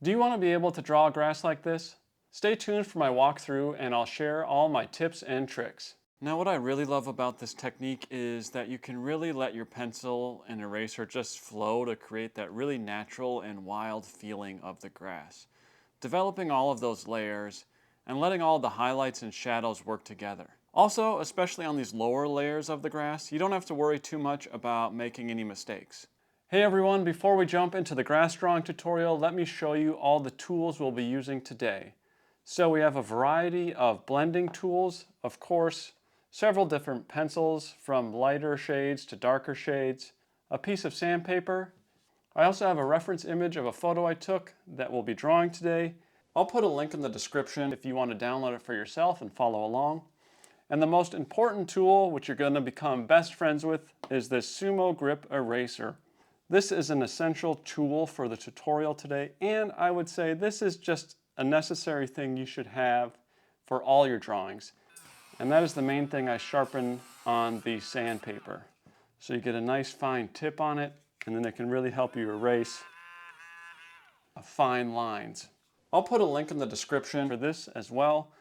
Do you want to be able to draw grass like this? Stay tuned for my walkthrough and I'll share all my tips and tricks. Now what I really love about this technique is that you can really let your pencil and eraser just flow to create that really natural and wild feeling of the grass. Developing all of those layers and letting all the highlights and shadows work together. Also, especially on these lower layers of the grass, you don't have to worry too much about making any mistakes. Hey everyone, before we jump into the grass drawing tutorial, let me show you all the tools we'll be using today. So we have a variety of blending tools, of course, several different pencils from lighter shades to darker shades, a piece of sandpaper. I also have a reference image of a photo I took that we'll be drawing today. I'll put a link in the description if you want to download it for yourself and follow along. And the most important tool, which you're going to become best friends with, is this Sumo Grip Eraser. This is an essential tool for the tutorial today, and I would say this is just a necessary thing you should have for all your drawings. And that is the main thing I sharpen on the sandpaper. So you get a nice fine tip on it, and then it can really help you erase fine lines. I'll put a link in the description for this as well.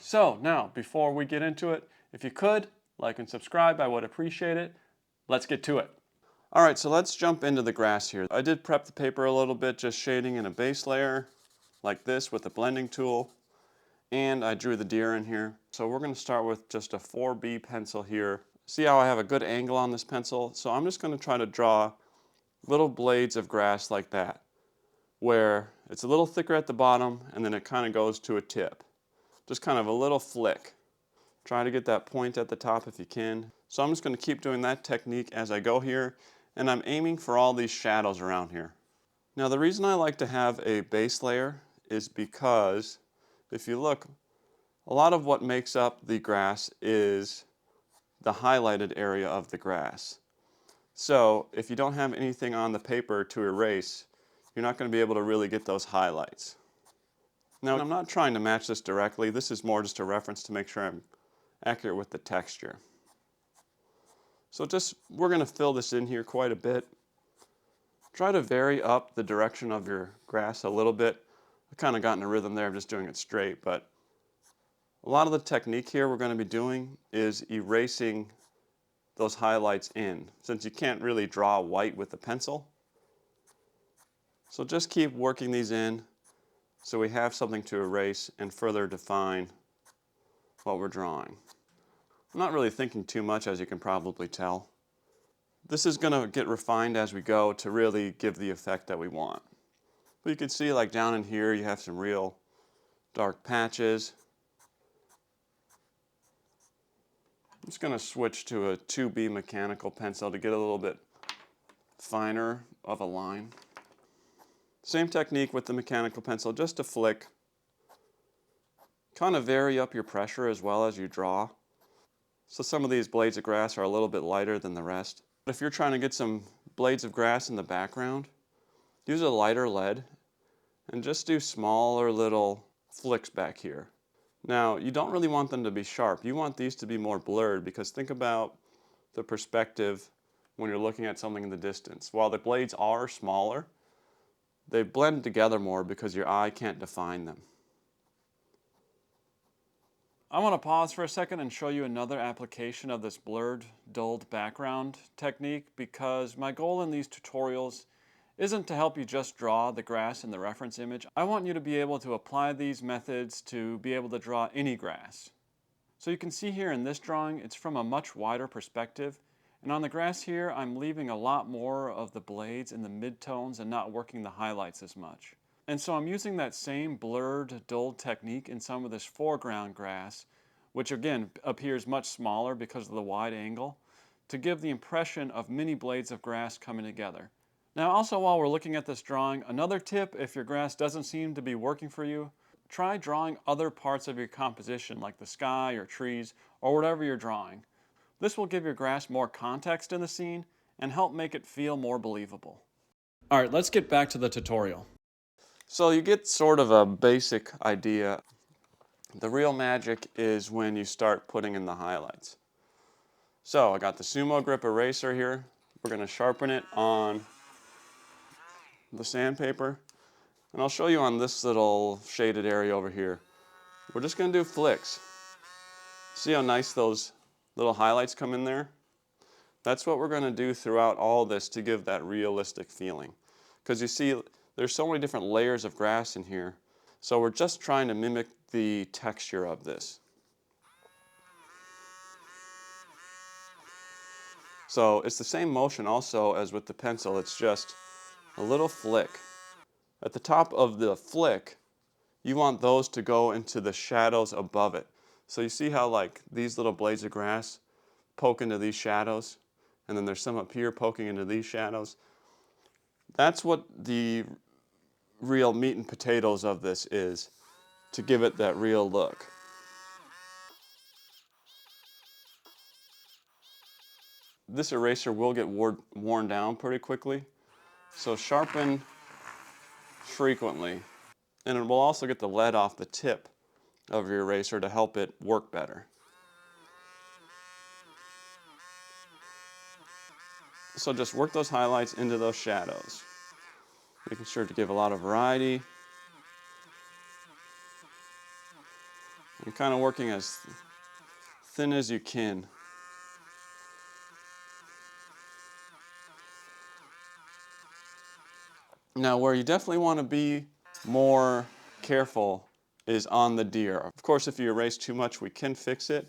So now, before we get into it, if you could, like and subscribe, I would appreciate it. Let's get to it. All right, so let's jump into the grass here. I did prep the paper a little bit, just shading in a base layer like this with the blending tool. And I drew the deer in here. So we're going to start with just a 4B pencil here. See how I have a good angle on this pencil? So I'm just going to try to draw little blades of grass like that, where it's a little thicker at the bottom and then it kind of goes to a tip. Just kind of a little flick. Try to get that point at the top if you can. So I'm just going to keep doing that technique as I go here, and I'm aiming for all these shadows around here. Now the reason I like to have a base layer is because if you look, a lot of what makes up the grass is the highlighted area of the grass. So if you don't have anything on the paper to erase, you're not going to be able to really get those highlights. Now I'm not trying to match this directly, this is more just a reference to make sure I'm accurate with the texture. So we're going to fill this in here quite a bit. Try to vary up the direction of your grass a little bit. I've kind of gotten a rhythm there of just doing it straight, but a lot of the technique here we're going to be doing is erasing those highlights in, since you can't really draw white with the pencil. So just keep working these in so we have something to erase and further define what we're drawing. I'm not really thinking too much, as you can probably tell. This is going to get refined as we go to really give the effect that we want. But you can see like down in here you have some real dark patches. I'm just going to switch to a 2B mechanical pencil to get a little bit finer of a line. Same technique with the mechanical pencil, just a flick. Kind of vary up your pressure as well as you draw. So some of these blades of grass are a little bit lighter than the rest. But if you're trying to get some blades of grass in the background, use a lighter lead and just do smaller little flicks back here. Now, you don't really want them to be sharp. You want these to be more blurred, because think about the perspective when you're looking at something in the distance. While the blades are smaller, they blend together more because your eye can't define them. I want to pause for a second and show you another application of this blurred, dulled background technique, because my goal in these tutorials isn't to help you just draw the grass in the reference image. I want you to be able to apply these methods to be able to draw any grass. So you can see here in this drawing, it's from a much wider perspective. And on the grass here, I'm leaving a lot more of the blades in the midtones and not working the highlights as much. And so I'm using that same blurred, dulled technique in some of this foreground grass, which again appears much smaller because of the wide angle, to give the impression of many blades of grass coming together. Now also, while we're looking at this drawing, another tip if your grass doesn't seem to be working for you, try drawing other parts of your composition like the sky or trees or whatever you're drawing. This will give your grass more context in the scene and help make it feel more believable. All right, let's get back to the tutorial. So you get sort of a basic idea. The real magic is when you start putting in the highlights. So I got the Sumo Grip Eraser here. We're going to sharpen it on the sandpaper. And I'll show you on this little shaded area over here. We're just going to do flicks. See how nice those little highlights come in there? That's what we're going to do throughout all this to give that realistic feeling. Because you see, there's so many different layers of grass in here. So we're just trying to mimic the texture of this. So it's the same motion also as with the pencil, it's just a little flick. At the top of the flick, you want those to go into the shadows above it. So you see how like these little blades of grass poke into these shadows, and then there's some up here poking into these shadows. That's what the real meat and potatoes of this is, to give it that real look. This eraser will get worn down pretty quickly, so sharpen frequently. And it will also get the lead off the tip of your eraser to help it work better. So just work those highlights into those shadows, making sure to give a lot of variety. And kind of working as thin as you can. Now where you definitely want to be more careful is on the deer. Of course, if you erase too much, we can fix it.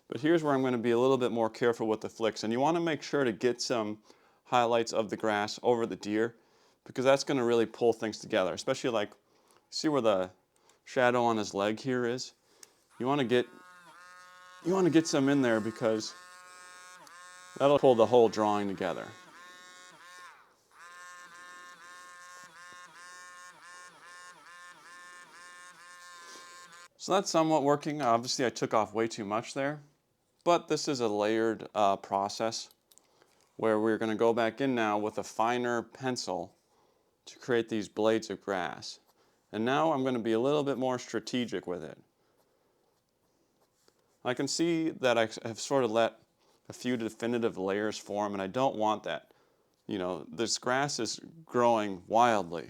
But here's where I'm going to be a little bit more careful with the flicks. And you want to make sure to get some highlights of the grass over the deer, because that's going to really pull things together. Especially like, see where the shadow on his leg here is? You want to get some in there because that'll pull the whole drawing together. So that's somewhat working. Obviously I took off way too much there, but this is a layered process where we're going to go back in now with a finer pencil to create these blades of grass. And now I'm going to be a little bit more strategic with it. I can see that I have sort of let a few definitive layers form, and I don't want that. You know, this grass is growing wildly.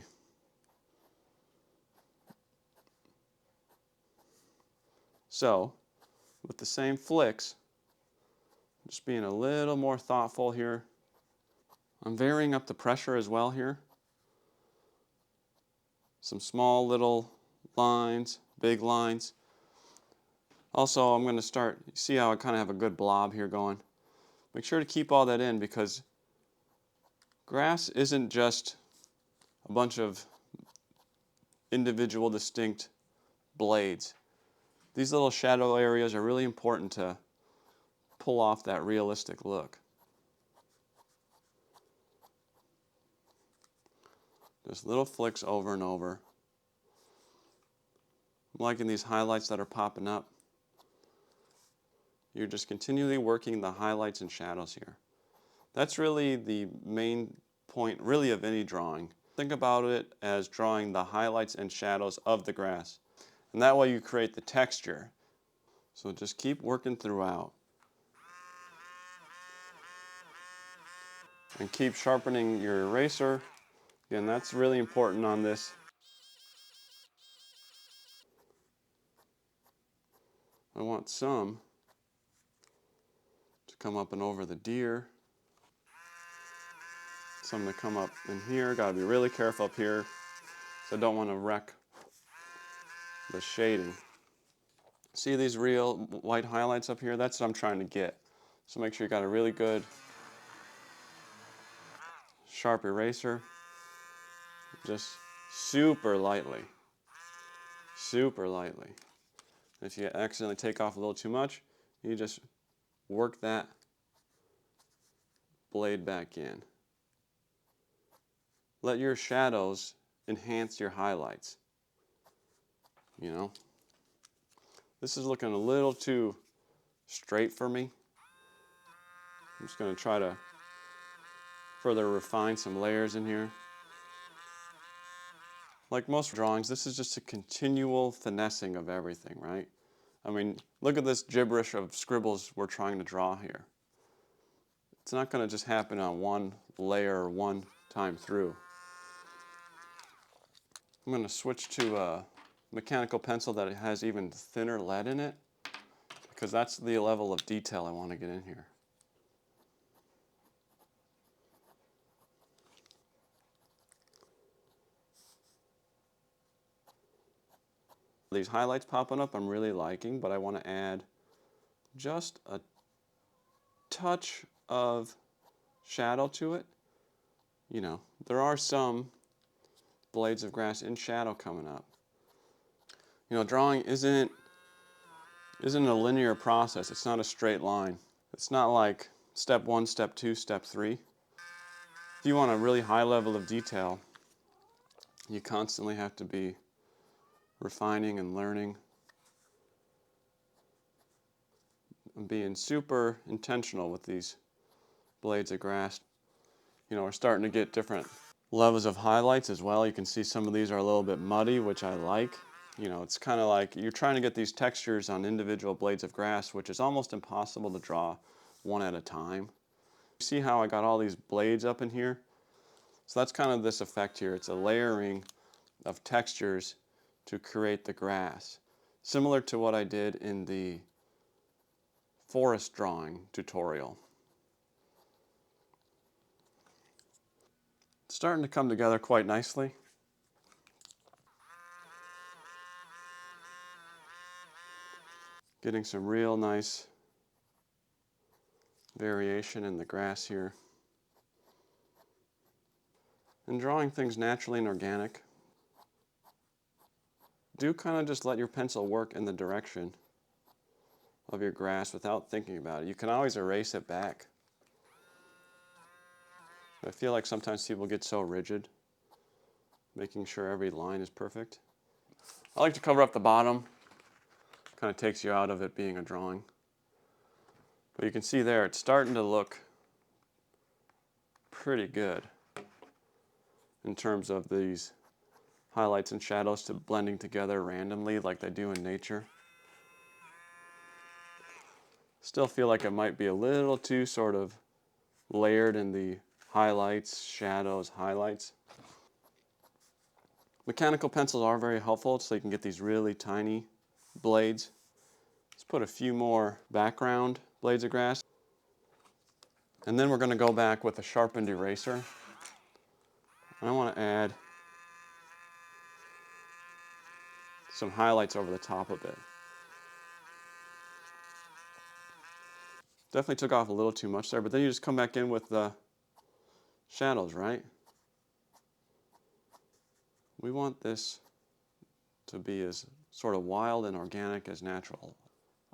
So, with the same flicks, just being a little more thoughtful here. I'm varying up the pressure as well here. Some small little lines, big lines. Also, I'm going to start, see how I kind of have a good blob here going. Make sure to keep all that in, because grass isn't just a bunch of individual distinct blades. These little shadow areas are really important to pull off that realistic look. Just little flicks over and over. I'm liking these highlights that are popping up. You're just continually working the highlights and shadows here. That's really the main point, really, of any drawing. Think about it as drawing the highlights and shadows of the grass. And that way you create the texture. So just keep working throughout. And keep sharpening your eraser. Again, that's really important on this. I want some to come up and over the deer. Some to come up in here. Gotta be really careful up here, so I don't want to wreck the shading. See these real white highlights up here? That's what I'm trying to get. So make sure you got a really good sharp eraser. Just super lightly. Super lightly. If you accidentally take off a little too much, you just work that blade back in. Let your shadows enhance your highlights. You know? This is looking a little too straight for me. I'm just going to try to further refine some layers in here. Like most drawings, this is just a continual finessing of everything, right? I mean, look at this gibberish of scribbles we're trying to draw here. It's not going to just happen on one layer or one time through. I'm going to switch to a mechanical pencil that has even thinner lead in it, because that's the level of detail I want to get in here. These highlights popping up I'm really liking, but I want to add just a touch of shadow to it. You know, there are some blades of grass in shadow coming up. You know, drawing isn't a linear process. It's not a straight line. It's not like step 1, step 2, step 3. If you want a really high level of detail, you constantly have to be refining and learning and being super intentional with these blades of grass. You know, we're starting to get different levels of highlights as well. You can see some of these are a little bit muddy, which I like. You know, it's kind of like you're trying to get these textures on individual blades of grass, which is almost impossible to draw one at a time. See how I got all these blades up in here? So that's kind of this effect here. It's a layering of textures to create the grass. Similar to what I did in the forest drawing tutorial. It's starting to come together quite nicely. Getting some real nice variation in the grass here. And drawing things naturally and organic. Do kind of just let your pencil work in the direction of your grass without thinking about it. You can always erase it back. I feel like sometimes people get so rigid, making sure every line is perfect. I like to cover up the bottom. Kind of takes you out of it being a drawing. But you can see there, it's starting to look pretty good in terms of these highlights and shadows to blending together randomly like they do in nature. Still feel like it might be a little too sort of layered in the highlights, shadows, highlights. Mechanical pencils are very helpful so you can get these really tiny blades. Let's put a few more background blades of grass. And then we're going to go back with a sharpened eraser. And I want to add some highlights over the top of it. Definitely took off a little too much there, but then you just come back in with the shadows, right? We want this to be as sort of wild and organic as natural.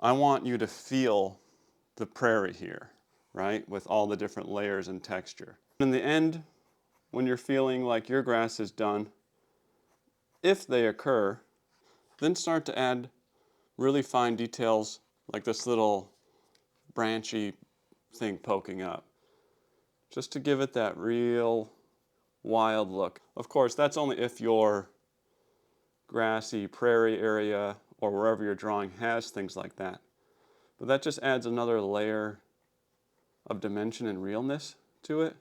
I want you to feel the prairie here, right? With all the different layers and texture. In the end, when you're feeling like your grass is done, if they occur, then start to add really fine details like this little branchy thing poking up, just to give it that real wild look. Of course, that's only if your grassy prairie area or wherever you're drawing has things like that. But that just adds another layer of dimension and realness to it.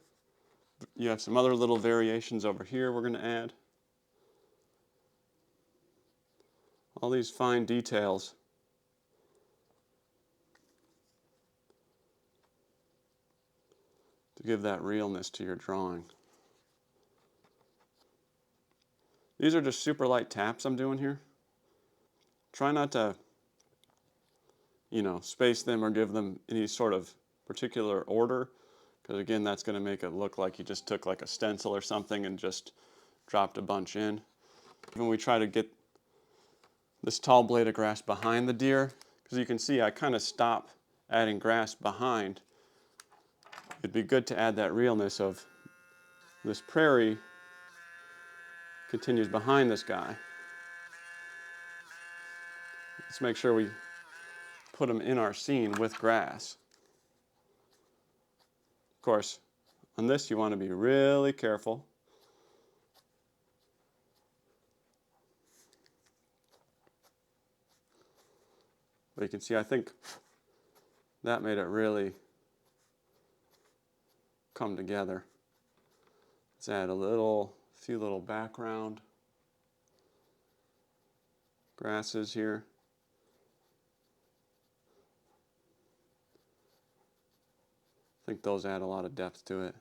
You have some other little variations over here we're going to add. All these fine details to give that realness to your drawing. These are just super light taps I'm doing here. Try not to, space them or give them any sort of particular order, because again, that's going to make it look like you just took like a stencil or something and just dropped a bunch in. When we try to get this tall blade of grass behind the deer, because you can see I kind of stop adding grass behind. It'd be good to add that realness of this prairie continues behind this guy. Let's make sure we put him in our scene with grass. Of course, on this you want to be really careful. But you can see, I think that made it really come together. Let's add a few little background grasses here. I think those add a lot of depth to it.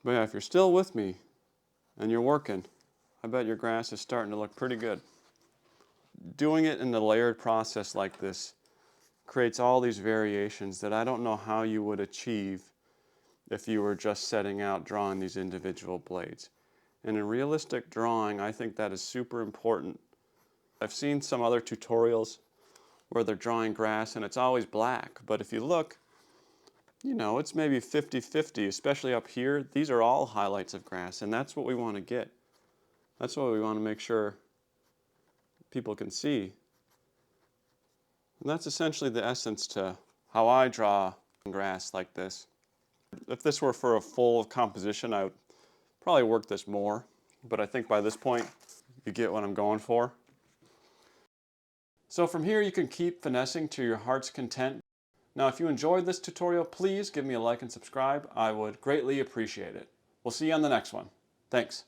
But yeah, if you're still with me and you're working, I bet your grass is starting to look pretty good. Doing it in the layered process like this creates all these variations that I don't know how you would achieve if you were just setting out drawing these individual blades. And in realistic drawing, I think that is super important. I've seen some other tutorials where they're drawing grass and it's always black, but if you look, you know, it's maybe 50-50, especially up here. These are all highlights of grass, and that's what we want to get. That's what we want to make sure people can see. And that's essentially the essence to how I draw grass like this. If this were for a full composition, I would probably work this more, but I think by this point, you get what I'm going for. So from here, you can keep finessing to your heart's content. Now, if you enjoyed this tutorial, please give me a like and subscribe. I would greatly appreciate it. We'll see you on the next one. Thanks.